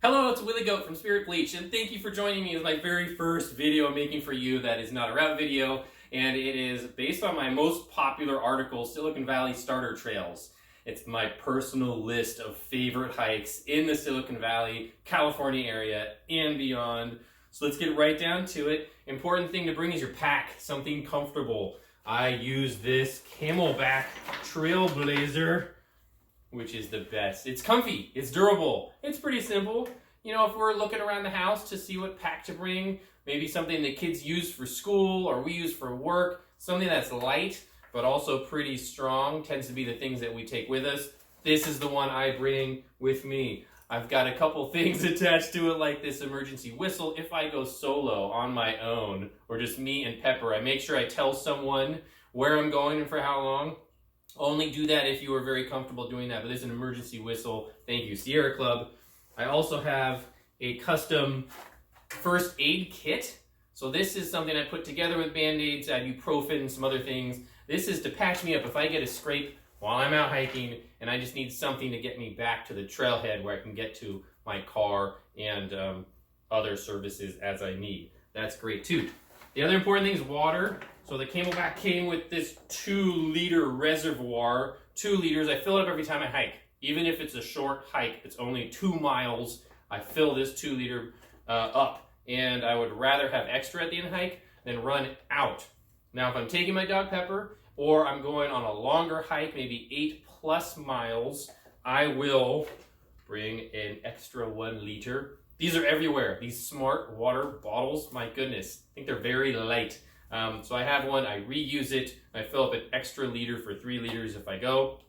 Hello, it's Willie Goat from SpiritBleach, and thank you for joining me as my very first video I'm making for you that is not a route video, and it is based on my most popular article, Silicon Valley Starter Trails. It's my personal list of favorite hikes in the Silicon Valley, California area, and beyond. So let's get right down to it. Important thing to bring is your pack, something comfortable. I use this Camelback Trailblazer, which is the best. It's comfy, it's durable, it's pretty simple. You know, if we're looking around the house to see what pack to bring, maybe something that kids use for school or we use for work, something that's light but also pretty strong tends to be the things that we take with us. This is the one I bring with me. I've got a couple things attached to it, like this emergency whistle. If I go solo on my own or just me and Pepper, I make sure I tell someone where I'm going and for how long. Only do that if you are very comfortable doing that, but there's an emergency whistle. Thank you, Sierra Club. I also have a custom first aid kit. So this is something I put together with Band-Aids, ibuprofen, and some other things. This is to patch me up if I get a scrape while I'm out hiking and I just need something to get me back to the trailhead where I can get to my car and other services as I need. That's great too. The other important thing is water. So the Camelback came with this 2-liter reservoir. 2 liters, I fill it up every time I hike. Even if it's a short hike, it's only 2 miles, I fill this 2-liter up. And I would rather have extra at the end of the hike than run out. Now if I'm taking my dog Pepper, or I'm going on a longer hike, maybe 8+ miles, I will bring an extra 1 liter. These are everywhere, these smart water bottles, my goodness, I think they're very light. So I have one, I reuse it, I fill up an extra liter for 3 liters if I go.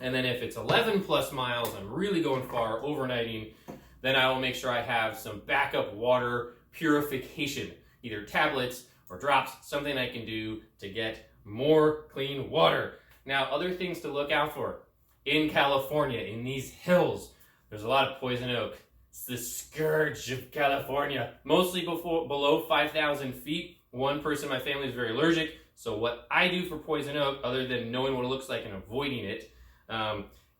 And then if it's 11+ miles, I'm really going far, overnighting, then I will make sure I have some backup water purification, either tablets or drops, something I can do to get more clean water. Now, other things to look out for. In California, in these hills, there's a lot of poison oak. It's the scourge of California. Mostly below 5,000 feet. One person in my family is very allergic. So what I do for poison oak, other than knowing what it looks like and avoiding it,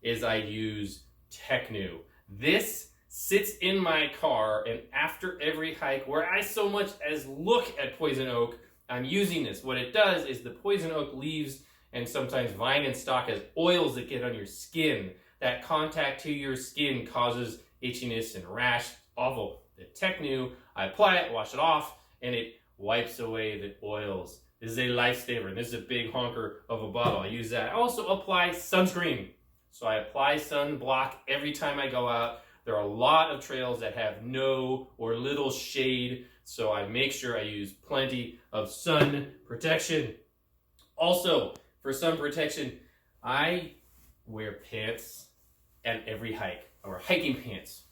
is I use Technu. This sits in my car, and after every hike, where I so much as look at poison oak, I'm using this. What it does is the poison oak leaves and sometimes vine and stalk has oils that get on your skin. That contact to your skin causes itchiness and rash. Awful. The Technu, I apply it, wash it off, and it wipes away the oils. This is a lifesaver, and this is a big honker of a bottle. I use that. I also apply sunscreen. So I apply sunblock every time I go out. There are a lot of trails that have no or little shade, so I make sure I use plenty of sun protection. Also, for sun protection, I wear pants at every hike, or hiking pants.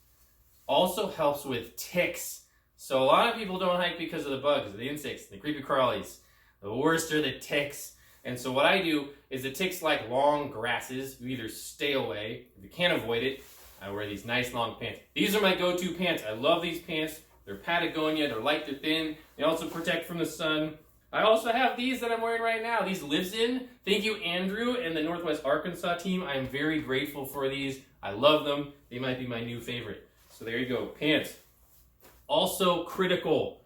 Also helps with ticks. So a lot of people don't hike because of the bugs, the insects, the creepy crawlies. The worst are the ticks. And so what I do is the ticks like long grasses. You either stay away, if you can't avoid it, I wear these nice long pants. These are my go-to pants. I love these pants. They're Patagonia, they're light, they're thin. They also protect from the sun. I also have these that I'm wearing right now. These Lives In. Thank you, Andrew, and the Northwest Arkansas team. I'm very grateful for these. I love them. They might be my new favorite. So there you go, pants. Also critical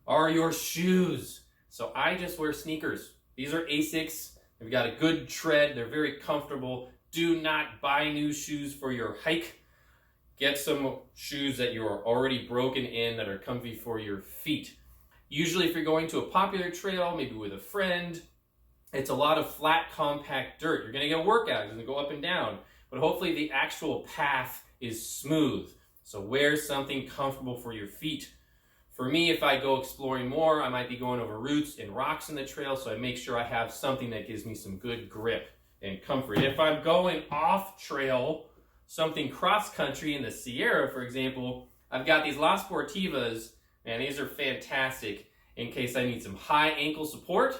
are your shoes. So I just wear sneakers. These are Asics. They've got a good tread. They're very comfortable. Do not buy new shoes for your hike. Get some shoes that you are already broken in that are comfy for your feet. Usually if you're going to a popular trail, maybe with a friend, it's a lot of flat, compact dirt. You're going to get a workout. It's going to go up and down. But hopefully the actual path is smooth. So wear something comfortable for your feet. For me, if I go exploring more, I might be going over roots and rocks in the trail, so I make sure I have something that gives me some good grip and comfort. If I'm going off trail, something cross-country in the Sierra, for example, I've got these La Sportivas, and these are fantastic in case I need some high ankle support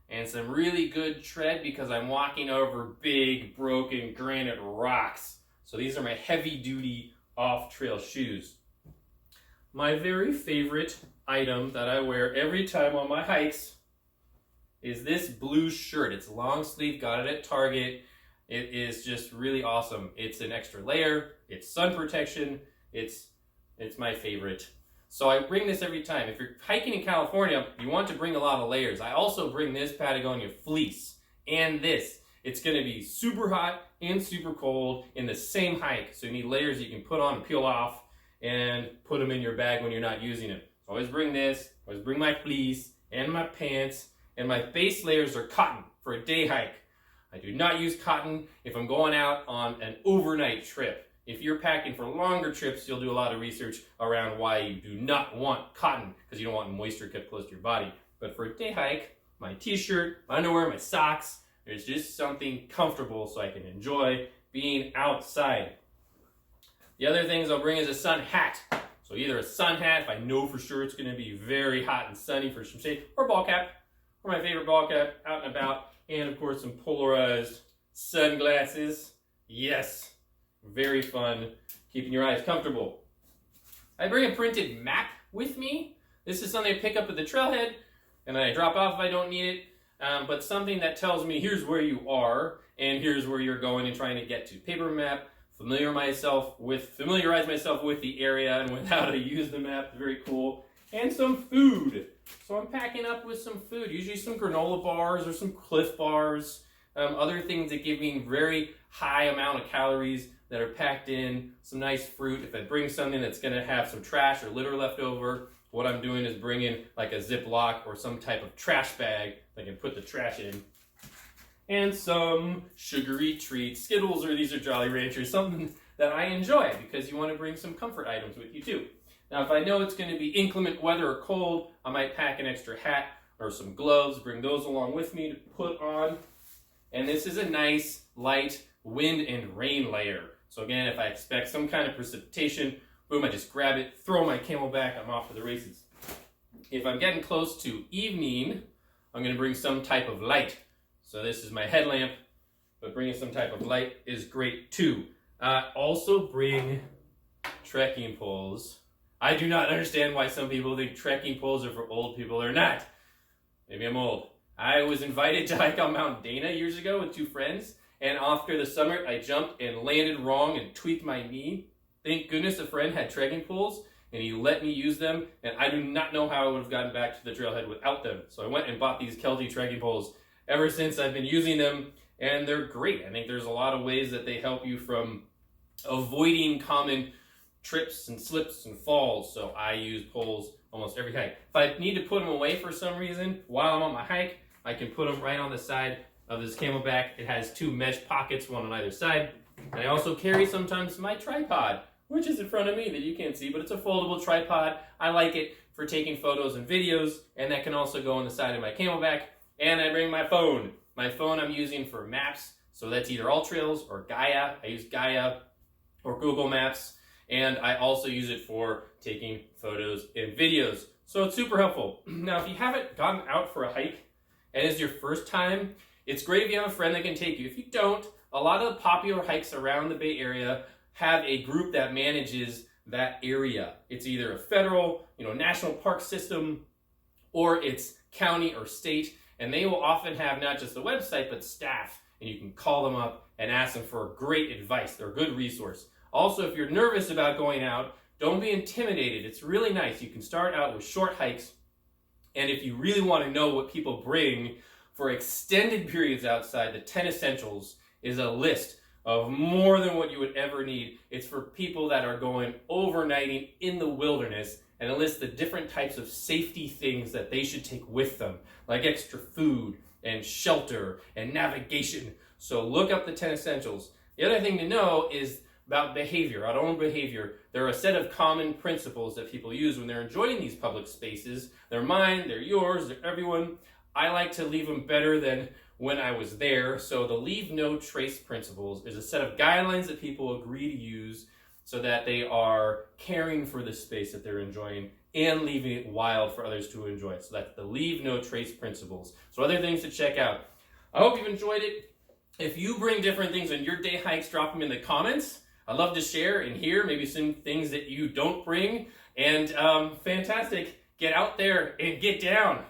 and some really good tread because I'm walking over big, broken granite rocks. So these are my heavy-duty off-trail shoes. My very favorite item that I wear every time on my hikes is this blue shirt. It's long sleeve, got it at Target. It is just really awesome. It's an extra layer, it's sun protection, it's It's my favorite. So I bring this every time. If you're hiking in California, you want to bring a lot of layers. I also bring this Patagonia fleece and this. It's going to be super hot and super cold in the same hike. So you need layers that you can put on and peel off and put them in your bag when you're not using it. So always bring this, always bring my fleece and my pants, and my base layers are cotton for a day hike. I do not use cotton if I'm going out on an overnight trip. If you're packing for longer trips, you'll do a lot of research around why you do not want cotton, because you don't want moisture kept close to your body. But for a day hike, my t-shirt, my underwear, my socks, there's just something comfortable so I can enjoy being outside. The other things I'll bring is a sun hat. So either a sun hat, if I know for sure it's going to be very hot and sunny for some shade, or a ball cap, or my favorite ball cap, out and about, and of course some polarized sunglasses. Yes. Very fun, keeping your eyes comfortable. I bring a printed map with me. This is something I pick up at the trailhead, and then I drop off if I don't need it. But something that tells me here's where you are, and here's where you're going and trying to get to. Paper map, familiarize myself with the area and with how to use the map. Very cool. And some food. So I'm packing up with some food, usually some granola bars or some Cliff bars. Other things that give me very high amount of calories that are packed in, some nice fruit. If I bring something that's going to have some trash or litter left over, what I'm doing is bringing like a Ziploc or some type of trash bag that I can put the trash in. And some sugary treats, Skittles, or these are Jolly Ranchers, something that I enjoy because you want to bring some comfort items with you too. Now if I know it's going to be inclement weather or cold, I might pack an extra hat or some gloves, bring those along with me to put on. And this is a nice light wind and rain layer. So again, if I expect some kind of precipitation, boom, I just grab it, throw my CamelBak, I'm off to the races. If I'm getting close to evening, I'm going to bring some type of light. So this is my headlamp, but bringing some type of light is great too. Also bring trekking poles. I do not understand why some people think trekking poles are for old people or not. Maybe I'm old. I was invited to hike on Mount Dana years ago with two friends, and after the summit, I jumped and landed wrong and tweaked my knee. Thank goodness a friend had trekking poles, and he let me use them, and I do not know how I would have gotten back to the trailhead without them. So I went and bought these Kelty trekking poles. Ever since, I've been using them, and they're great. I think there's a lot of ways that they help you from avoiding common trips and slips and falls. So I use poles almost every hike. If I need to put them away for some reason while I'm on my hike, I can put them right on the side of this CamelBak. It has two mesh pockets, one on either side. And I also carry sometimes my tripod, which is in front of me that you can't see, but it's a foldable tripod. I like it for taking photos and videos, and that can also go on the side of my CamelBak. And I bring my phone. My phone I'm using for maps, so that's either AllTrails or Gaia. I use Gaia or Google Maps, and I also use it for taking photos and videos. So it's super helpful. Now, if you haven't gone out for a hike, and it's your first time, it's great if you have a friend that can take you. If you don't, a lot of the popular hikes around the Bay Area have a group that manages that area. It's either a federal, national park system, or it's county or state, and they will often have not just a website, but staff, and you can call them up and ask them for great advice. They're a good resource. Also, if you're nervous about going out, don't be intimidated. It's really nice. You can start out with short hikes, and if you really want to know what people bring for extended periods outside, the 10 Essentials is a list of more than what you would ever need. It's for people that are going overnighting in the wilderness, and it lists the different types of safety things that they should take with them, like extra food and shelter and navigation. So look up the 10 Essentials. The other thing to know is about behavior, our own behavior. There are a set of common principles that people use when they're enjoying these public spaces. They're mine, they're yours, they're everyone. I like to leave them better than when I was there. So the leave no trace principles is a set of guidelines that people agree to use so that they are caring for the space that they're enjoying and leaving it wild for others to enjoy. So that's the leave no trace principles. So other things to check out. I hope you've enjoyed it. If you bring different things on your day hikes, drop them in the comments. I'd love to share and hear maybe some things that you don't bring. And fantastic, get out there and get down.